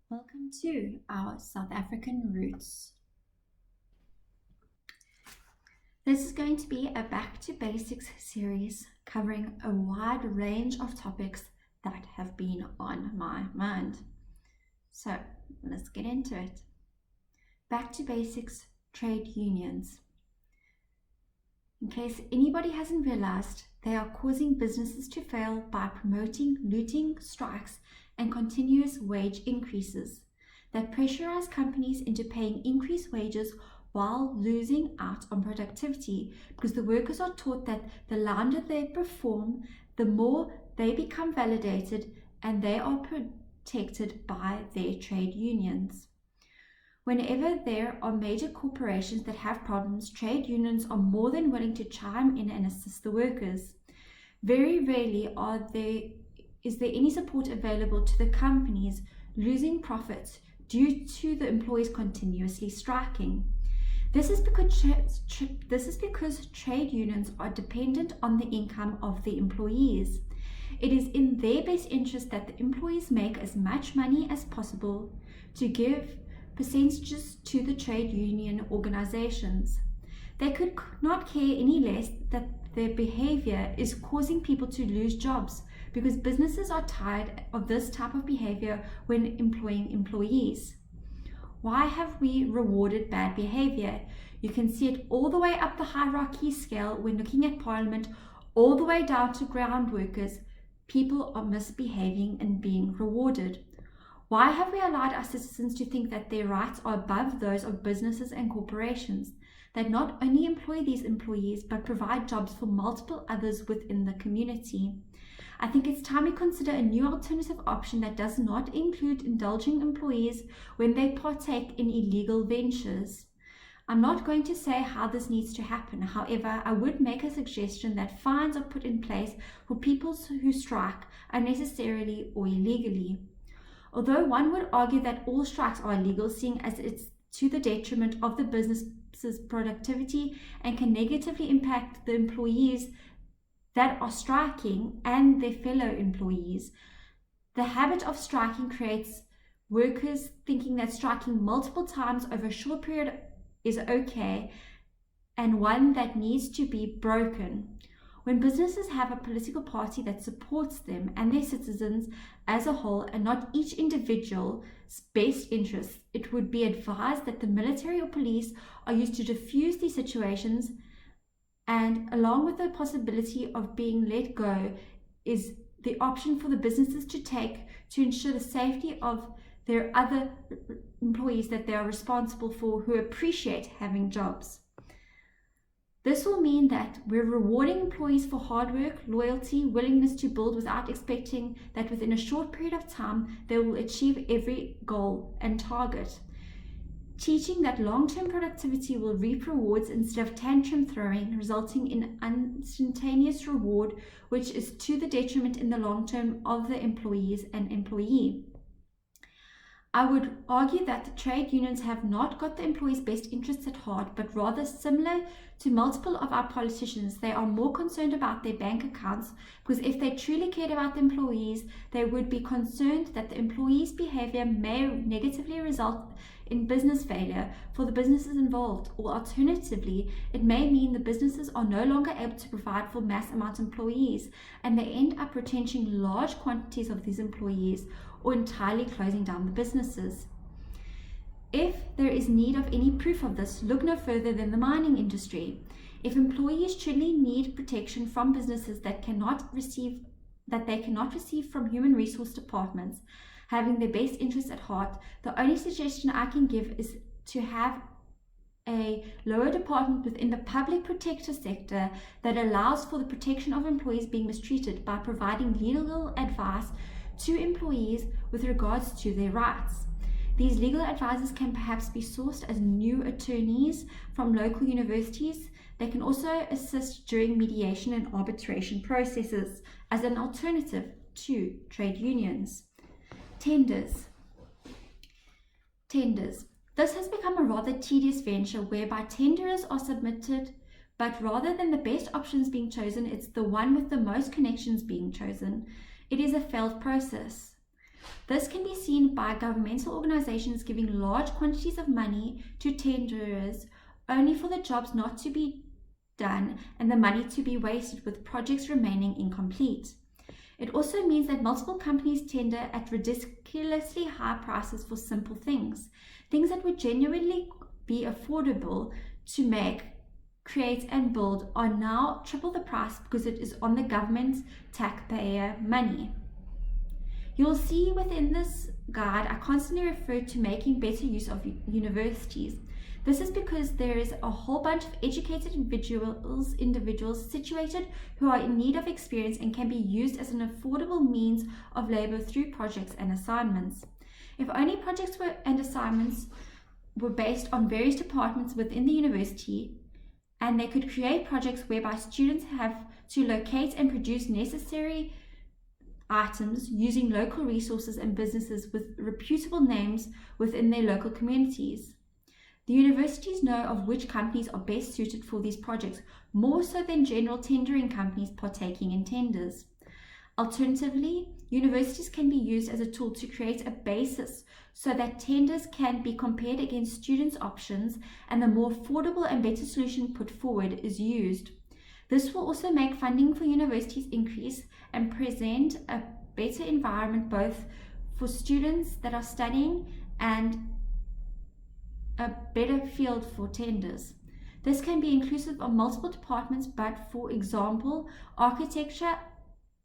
Welcome to our South African roots. This is going to be a Back to Basics series covering a wide range of topics that have been on my mind. So let's get into it. Back to Basics, trade unions. In case anybody hasn't realized, they are causing businesses to fail by promoting looting, strikes, and continuous wage increases that pressurize companies into paying increased wages while losing out on productivity, because the workers are taught that the louder they perform, the more they become validated and they are protected by their trade unions. Whenever there are major corporations that have problems, trade unions are more than willing to chime in and assist the workers. Very rarely is there any support available to the companies losing profits due to the employees continuously striking. This is because trade unions are dependent on the income of the employees. It is in their best interest that the employees make as much money as possible to give percentages to the trade union organizations. They could not care any less that their behavior is causing people to lose jobs, because businesses are tired of this type of behavior when employing employees. Why have we rewarded bad behavior? You can see it all the way up the hierarchy scale when looking at Parliament, all the way down to ground workers. People are misbehaving and being rewarded. Why have we allowed our citizens to think that their rights are above those of businesses and corporations that not only employ these employees but provide jobs for multiple others within the community? I think it's time we consider a new alternative option that does not include indulging employees when they partake in illegal ventures. I'm not going to say how this needs to happen. However, I would make a suggestion that fines are put in place for people who strike unnecessarily or illegally. Although one would argue that all strikes are illegal, seeing as it's to the detriment of the business's productivity and can negatively impact the employees that are striking and their fellow employees. The habit of striking creates workers thinking that striking multiple times over a short period is okay, and one that needs to be broken. When businesses have a political party that supports them and their citizens as a whole and not each individual's best interests, it would be advised that the military or police are used to diffuse these situations, and along with the possibility of being let go is the option for the businesses to take to ensure the safety of their other employees that they are responsible for, who appreciate having jobs. This will mean that we're rewarding employees for hard work, loyalty, willingness to build without expecting that within a short period of time they will achieve every goal and target. Teaching that long-term productivity will reap rewards instead of tantrum throwing, resulting in instantaneous reward, which is to the detriment in the long term of the employees and employee. I would argue that the trade unions have not got the employees' best interests at heart, but rather, similar to multiple of our politicians, they are more concerned about their bank accounts, because if they truly cared about the employees, they would be concerned that the employees' behavior may negatively result in business failure for the businesses involved, or alternatively, it may mean the businesses are no longer able to provide for mass amounts of employees, and they end up retrenching large quantities of these employees or entirely closing down the businesses. If there is need of any proof of this, look no further than the mining industry. If employees truly need protection from businesses that they cannot receive from human resource departments, having their best interests at heart, the only suggestion I can give is to have a lower department within the public protector sector that allows for the protection of employees being mistreated by providing legal advice to employees with regards to their rights. These legal advisors can perhaps be sourced as new attorneys from local universities. They can also assist during mediation and arbitration processes as an alternative to trade unions. Tenders. This has become a rather tedious venture whereby tenders are submitted, but rather than the best options being chosen, it's the one with the most connections being chosen. It is a failed process. This can be seen by governmental organizations giving large quantities of money to tenderers only for the jobs not to be done and the money to be wasted with projects remaining incomplete. It also means that multiple companies tender at ridiculously high prices for simple things that would genuinely be affordable to make, create and build are now triple the price because it is on the government's taxpayer money. You'll see within this guide I constantly refer to making better use of universities. This is because there is a whole bunch of educated individuals situated who are in need of experience and can be used as an affordable means of labor through projects and assignments. If only projects and assignments were based on various departments within the university, and they could create projects whereby students have to locate and produce necessary items using local resources and businesses with reputable names within their local communities. The universities know of which companies are best suited for these projects, more so than general tendering companies partaking in tenders. Alternatively, universities can be used as a tool to create a basis so that tenders can be compared against students' options and the more affordable and better solution put forward is used. This will also make funding for universities increase and present a better environment both for students that are studying and a better field for tenders. This can be inclusive of multiple departments, but for example, architecture,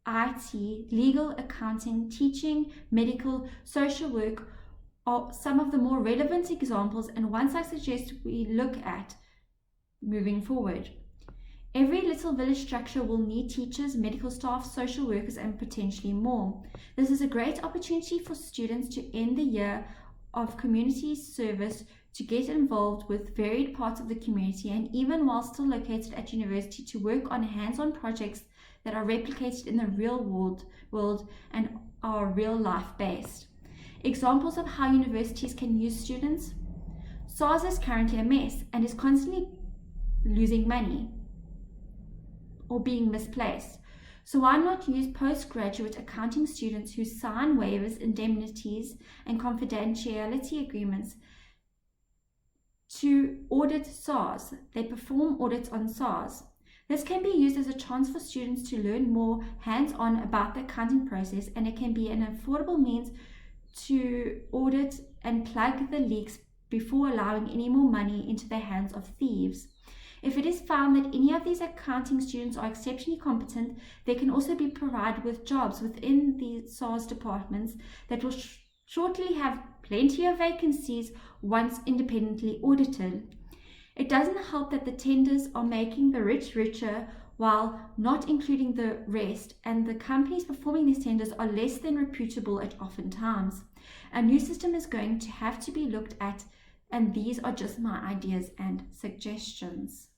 IT, legal, accounting, teaching, medical, social work are some of the more relevant examples and ones I suggest we look at moving forward. Every little village structure will need teachers, medical staff, social workers, and potentially more. This is a great opportunity for students to end the year of community service to get involved with varied parts of the community and even while still located at university to work on hands-on projects that are replicated in the real world and are real life based. Examples of how universities can use students. SARS is currently a mess and is constantly losing money or being misplaced. So why not use postgraduate accounting students who sign waivers, indemnities, and confidentiality agreements to audit SARS? They perform audits on SARS. This can be used as a chance for students to learn more hands-on about the accounting process, and it can be an affordable means to audit and plug the leaks before allowing any more money into the hands of thieves. If it is found that any of these accounting students are exceptionally competent, they can also be provided with jobs within the SARS departments that will shortly have plenty of vacancies once independently audited. It doesn't help that the tenders are making the rich richer while not including the rest, and the companies performing these tenders are less than reputable at often times. A new system is going to have to be looked at, and these are just my ideas and suggestions.